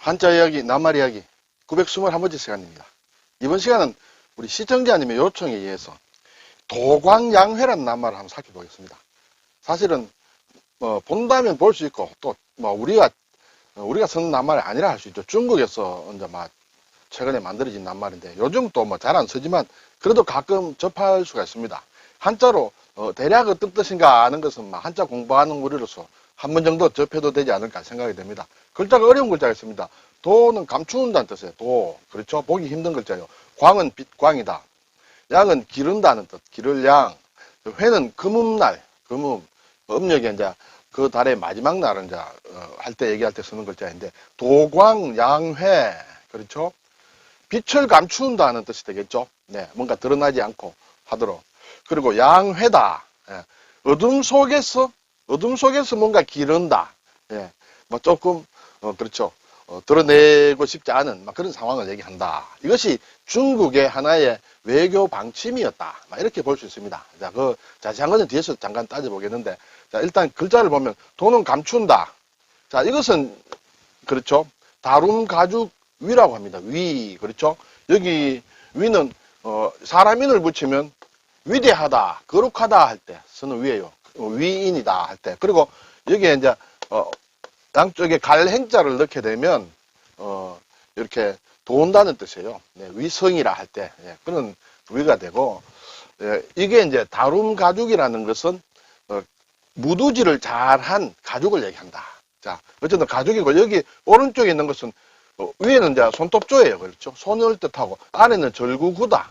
한자 이야기, 낱말 이야기 921번째 시간입니다. 이번 시간은 우리 시청자님의 요청에 의해서 도광양회라는 낱말을 한번 살펴보겠습니다. 사실은 본다면 볼 수 있고 또 우리가 쓰는 낱말이 아니라 할 수 있죠. 중국에서 이제 최근에 만들어진 낱말인데 요즘 또 잘 안 쓰지만 그래도 가끔 접할 수가 있습니다. 한자로 대략 어떤 뜻인가 아는 것은 한자 공부하는 우리로서 한 번 정도 접해도 되지 않을까 생각이 됩니다. 글자가 어려운 글자가 있습니다. 도는 감추는다는 뜻이에요. 도. 그렇죠? 보기 힘든 글자예요. 광은 빛광이다. 양은 기른다는 뜻. 기를 양. 회는 금음날. 금음. 음력에 이제 그 달의 마지막 날은 이제 할 때 얘기할 때 쓰는 글자인데 도광양회. 그렇죠? 빛을 감춘다는 뜻이 되겠죠. 네. 뭔가 드러나지 않고 하도록. 그리고 양회다. 예. 어둠 속에서 뭔가 기른다. 예. 조금, 그렇죠. 드러내고 싶지 않은 그런 상황을 얘기한다. 이것이 중국의 하나의 외교 방침이었다. 이렇게 볼 수 있습니다. 자, 자세한 것은 뒤에서 잠깐 따져보겠는데, 자, 일단 글자를 보면, 도는 감춘다. 자, 이것은, 그렇죠. 다룸 가죽 위라고 합니다. 위. 그렇죠. 여기 위는, 사람인을 붙이면 위대하다, 거룩하다 할 때 쓰는 위예요. 위인이다 할 때. 그리고 여기에 이제, 양쪽에 갈행자를 넣게 되면, 이렇게 도운다는 뜻이에요. 네, 위성이라 할 때. 예, 그런 위가 되고, 예, 이게 이제 다룸 가죽이라는 것은, 무두질을 잘한 가죽을 얘기한다. 자, 어쨌든 가죽이고, 여기 오른쪽에 있는 것은, 위에는 이제 손톱조예요. 그렇죠? 손을 뜻하고, 안에는 절구구다.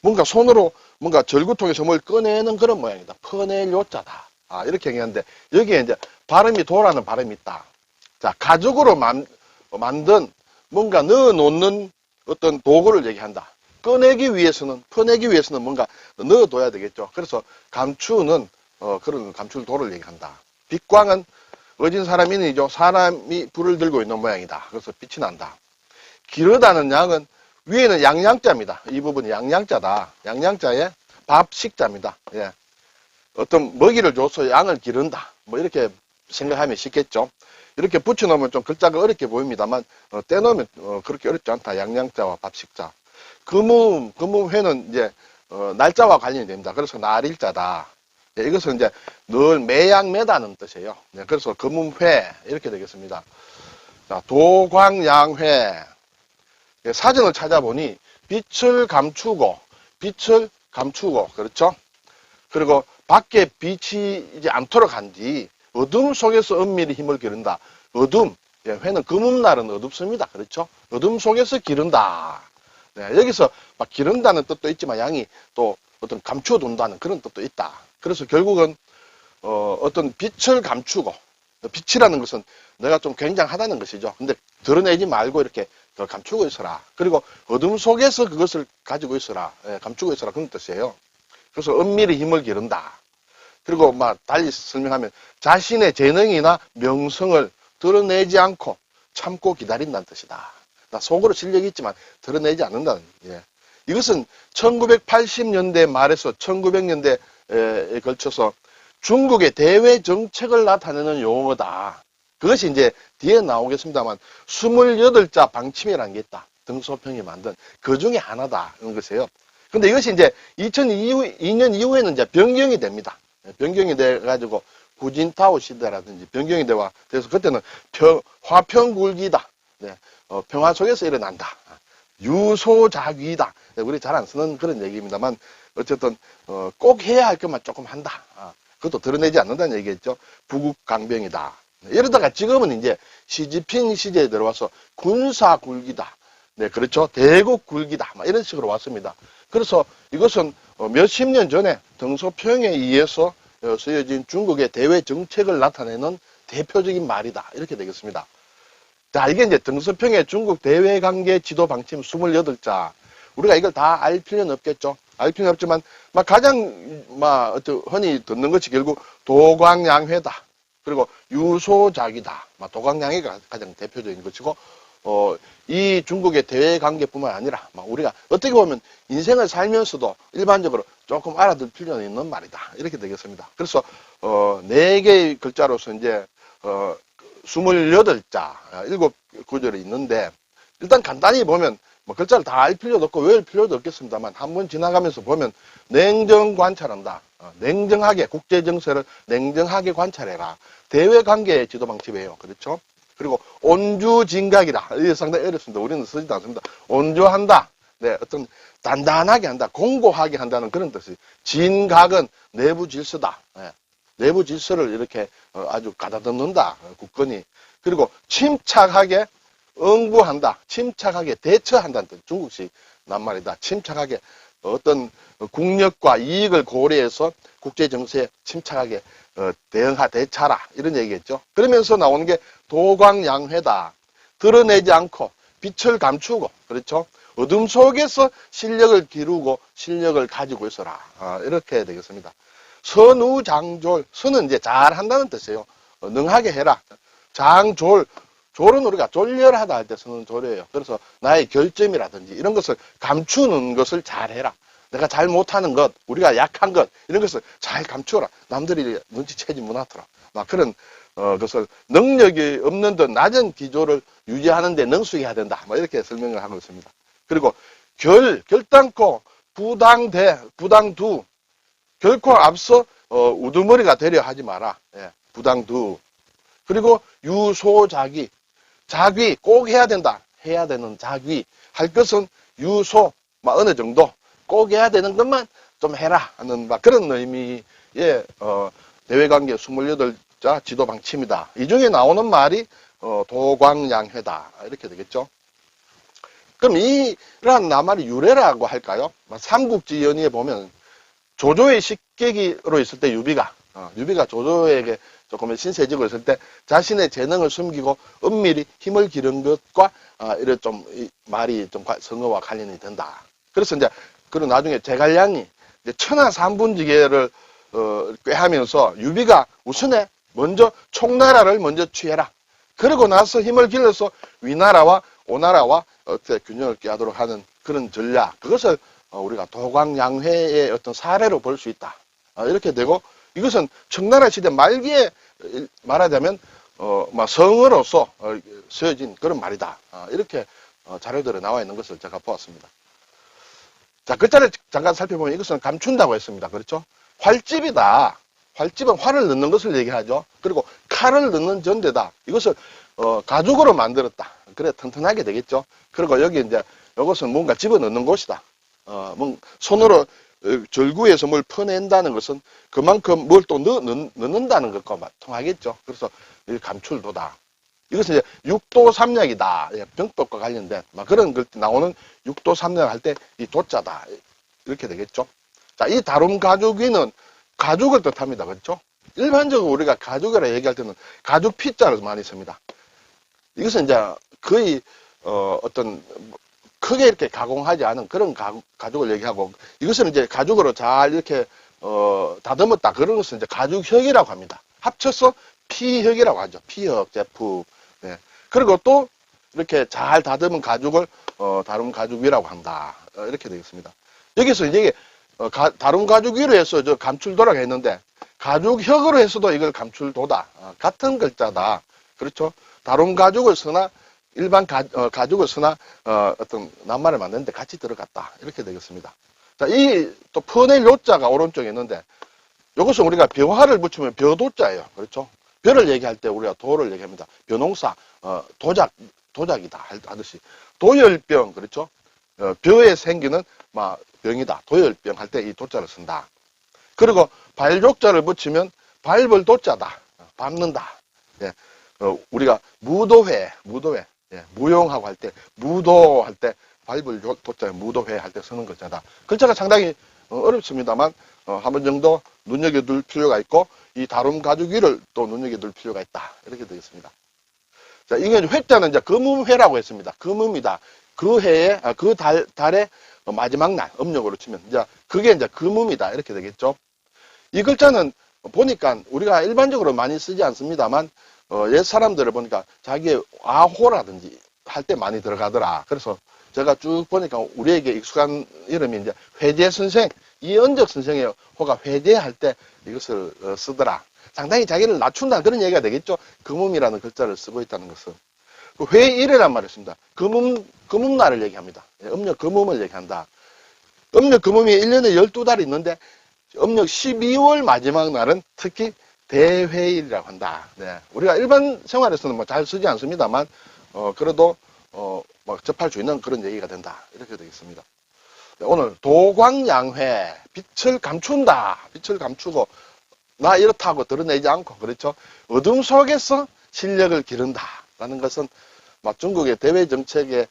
뭔가 손으로, 뭔가 절구통에서 뭘 꺼내는 그런 모양이다. 퍼낼 요자다. 이렇게 얘기하는데, 여기에 이제 발음이 도라는 발음이 있다. 자, 가죽으로 만든 뭔가 넣어놓는 어떤 도구를 얘기한다. 퍼내기 위해서는 뭔가 넣어둬야 되겠죠. 그래서 감추는, 그런 감출도를 얘기한다. 빛광은 어진 사람이죠. 사람이 불을 들고 있는 모양이다. 그래서 빛이 난다. 기르다는 양은 위에는 양양자입니다. 이 부분이 양양자다. 양양자의 밥식자입니다. 예. 어떤 먹이를 줘서 양을 기른다. 이렇게 생각하면 쉽겠죠. 이렇게 붙여놓으면 좀 글자가 어렵게 보입니다만, 떼놓으면 그렇게 어렵지 않다. 양양자와 밥식자. 금음회는 이제, 날짜와 관련이 됩니다. 그래서 날일자다. 예, 이것은 이제 늘 매양매다는 뜻이에요. 네, 그래서 금음회, 이렇게 되겠습니다. 자, 도광양회. 예, 사전을 찾아보니, 빛을 감추고, 그렇죠? 그리고 밖에 빛이 이제 않도록 한 뒤, 어둠 속에서 은밀히 힘을 기른다. 어둠, 예, 회는 금음날은 어둡습니다. 그렇죠? 어둠 속에서 기른다. 네, 여기서 기른다는 뜻도 있지만 양이 또 어떤 감춰둔다는 그런 뜻도 있다. 그래서 결국은 어떤 빛을 감추고, 빛이라는 것은 내가 좀 굉장하다는 것이죠. 근데 드러내지 말고 이렇게 더 감추고 있어라. 그리고 어둠 속에서 그것을 가지고 있어라. 예, 감추고 있어라. 그런 뜻이에요. 그래서 은밀히 힘을 기른다. 그리고 달리 설명하면 자신의 재능이나 명성을 드러내지 않고 참고 기다린다는 뜻이다. 나 속으로 실력이 있지만 드러내지 않는다는. 예. 이것은 1980년대 말에서 1900년대에 걸쳐서 중국의 대외 정책을 나타내는 용어다. 그것이 이제 뒤에 나오겠습니다만 28자 방침이라는 게 있다. 등소평이 만든 그 중에 하나다. 이런 것이에요. 근데 이것이 이제 2002년 이후에는 이제 변경이 됩니다. 변경이 돼가지고 구진타오 시대라든지 변경이 돼와 그래서 그때는 화평굴기다. 네, 평화 속에서 일어난다. 유소작위다. 네, 우리 잘 안 쓰는 그런 얘기입니다만 어쨌든 꼭 해야 할 것만 조금 한다. 그것도 드러내지 않는다는 얘기겠죠. 부국강병이다. 네, 이러다가 지금은 이제 시진핑 시대에 들어와서 군사굴기다. 네, 그렇죠. 대국굴기다. 이런 식으로 왔습니다. 그래서 이것은 몇십 년 전에 등소평에 의해서 쓰여진 중국의 대외 정책을 나타내는 대표적인 말이다. 이렇게 되겠습니다. 자, 이게 이제 등소평의 중국 대외 관계 지도 방침 28자. 우리가 이걸 다 알 필요는 없겠죠. 알 필요는 없지만, 가장, 흔히 듣는 것이 결국 도광양회다. 그리고 유소작이다. 도광양회가 가장 대표적인 것이고, 이 중국의 대외 관계뿐만 아니라 우리가 어떻게 보면 인생을 살면서도 일반적으로 조금 알아둘 필요는 있는 말이다. 이렇게 되겠습니다. 그래서 4개의 글자로서 이제 28자, 7구절이 있는데, 일단 간단히 보면, 뭐 글자를 다 알 필요도 없고 외울 필요도 없겠습니다만, 한번 지나가면서 보면, 냉정 관찰한다. 냉정하게, 국제 정세를 냉정하게 관찰해라. 대외 관계의 지도 방침이에요. 그렇죠? 그리고 온주진각이다. 이게 상당히 어렵습니다. 우리는 쓰지도 않습니다. 온주한다. 네, 어떤 단단하게 한다. 공고하게 한다는 그런 뜻이. 진각은 내부 질서다. 네, 내부 질서를 이렇게 아주 가다듬는다. 국권이. 그리고 침착하게 응부한다. 침착하게 대처한다는 뜻. 중국식 낱말이다. 침착하게 어떤 국력과 이익을 고려해서 국제 정세에 침착하게 대처하라. 이런 얘기겠죠. 그러면서 나오는 게 도광양회다. 드러내지 않고 빛을 감추고, 그렇죠? 어둠 속에서 실력을 기르고 실력을 가지고 있어라. 이렇게 해야 되겠습니다. 선우장졸. 선은 이제 잘한다는 뜻이에요. 능하게 해라. 장졸. 졸은 우리가 졸렬하다 할 때 쓰는 졸이에요. 그래서 나의 결점이라든지 이런 것을 감추는 것을 잘해라. 내가 잘 못하는 것, 우리가 약한 것, 이런 것을 잘 감추어라. 남들이 눈치채지 못하더라. 막 그런 것을 능력이 없는 듯 낮은 기조를 유지하는 데 능숙해야 된다. 뭐 이렇게 설명을 하고 있습니다. 그리고 결단코 부당두. 결코 앞서 우두머리가 되려 하지 마라. 예, 부당두. 그리고 유소자기. 자귀 꼭 해야 된다. 해야 되는 자귀. 할 것은 유소, 막 어느 정도 꼭 해야 되는 것만 좀 해라 하는 막 그런 의미의 대외관계 28자 지도 방침이다. 이 중에 나오는 말이 도광양회다. 이렇게 되겠죠. 그럼 이러한 나말이 유래라고 할까요? 삼국지연의에 보면 조조의 식객으로 있을 때 유비가 조조에게 조금 신세지고 있을 때 자신의 재능을 숨기고 은밀히 힘을 기른 것과 이런 좀 말이 좀 성어와 관련이 된다. 그래서 이제 그리고 나중에 제갈량이 천하 삼분지계를 꾀하면서 유비가 우선에 먼저 총나라를 먼저 취해라. 그러고 나서 힘을 길러서 위나라와 오나라와 어떻게 균형을 꾀하도록 하는 그런 전략. 그것을 우리가 도광양회의 어떤 사례로 볼 수 있다. 이렇게 되고 이것은 청나라 시대 말기에 말하자면 성어로서 쓰여진 그런 말이다. 이렇게 자료들에 나와 있는 것을 제가 보았습니다. 자, 글자를 잠깐 살펴보면 이것은 감춘다고 했습니다. 그렇죠? 활집이다. 활집은 활을 넣는 것을 얘기하죠. 그리고 칼을 넣는 전대다. 이것을 가죽으로 만들었다. 그래 튼튼하게 되겠죠. 그리고 여기 이제 이것은 뭔가 집어넣는 곳이다. 손으로 절구에서 뭘 퍼낸다는 것은 그만큼 뭘 또 넣는다는 것과 통하겠죠. 그래서 감출도다. 이것은 이제 육도삼약이다. 병법과 관련된 그런 걸 나오는 육도삼약 할 때 이 도자다. 이렇게 되겠죠. 자, 이 다룸 가죽위는 가죽을 뜻합니다. 그렇죠? 일반적으로 우리가 가죽이라 얘기할 때는 가죽 피자를 많이 씁니다. 이것은 이제 거의 어떤 크게 이렇게 가공하지 않은 그런 가죽을 얘기하고 이것은 이제 가죽으로 잘 이렇게 다듬었다. 그런 것은 이제 가죽혁이라고 합니다. 합쳐서 피혁이라고 하죠. 피혁 제품. 네. 그리고 또 이렇게 잘 다듬은 가죽을 다룸 가죽위라고 한다. 이렇게 되겠습니다. 여기서 이제 다룸 가죽위로 해서 저 감출도라고 했는데 가죽혁으로 해서도 이걸 감출도다. 같은 글자다. 그렇죠? 다룸 가죽을 쓰나 일반 가죽을 쓰나 어떤 낱말을 만드는데 같이 들어갔다. 이렇게 되겠습니다. 자, 이 또 퍼낼 요자가 오른쪽에 있는데 이것은 우리가 벼화를 붙이면 벼도자예요. 그렇죠? 벼를 얘기할 때 우리가 도를 얘기합니다. 벼농사, 도작이다 하듯이 도열병, 그렇죠? 벼에 생기는 병이다. 도열병 할 때 이 도자를 쓴다. 그리고 발족자를 붙이면 밟을 도자다. 밟는다. 예. 우리가 무도회, 예. 무용하고 할 때, 무도할 때, 밟을 도자에 무도회 할 때 쓰는 글자다. 글자가 상당히 어렵습니다만, 한 번 정도 눈여겨둘 필요가 있고, 이 다룸 가죽위를 또 눈여겨둘 필요가 있다. 이렇게 되겠습니다. 자, 이게 회자는 이제 금음회라고 했습니다. 금음이다. 그 해에, 그 달의 마지막 날, 음력으로 치면, 이제 그게 이제 금음이다. 이렇게 되겠죠. 이 글자는 보니까 우리가 일반적으로 많이 쓰지 않습니다만, 옛 사람들을 보니까 자기의 아호라든지 할 때 많이 들어가더라. 그래서 제가 쭉 보니까 우리에게 익숙한 이름이 이제 회제 선생, 이은적 선생의 호가 회제할 때 이것을 쓰더라. 상당히 자기를 낮춘다는 그런 얘기가 되겠죠. 금음이라는 글자를 쓰고 있다는 것은. 그 회일이란 말이 있습니다. 금음날을 얘기합니다. 음력 금음을 얘기한다. 음력 금음이 1년에 12달이 있는데 음력 12월 마지막 날은 특히 대회일이라고 한다. 네. 우리가 일반 생활에서는 뭐 잘 쓰지 않습니다만 그래도 막 접할 수 있는 그런 얘기가 된다. 이렇게 되겠습니다. 네, 오늘 도광양회, 빛을 감춘다. 빛을 감추고 나 이렇다고 드러내지 않고, 그렇죠? 어둠 속에서 실력을 기른다라는 것은 막 중국의 대외 정책의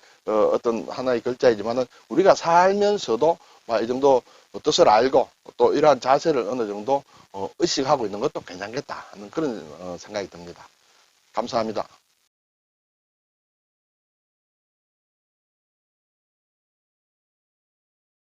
어떤 하나의 글자이지만은 우리가 살면서도 막 이 정도 뜻을 알고 또 이러한 자세를 어느 정도 의식하고 있는 것도 괜찮겠다 하는 그런 생각이 듭니다. 감사합니다.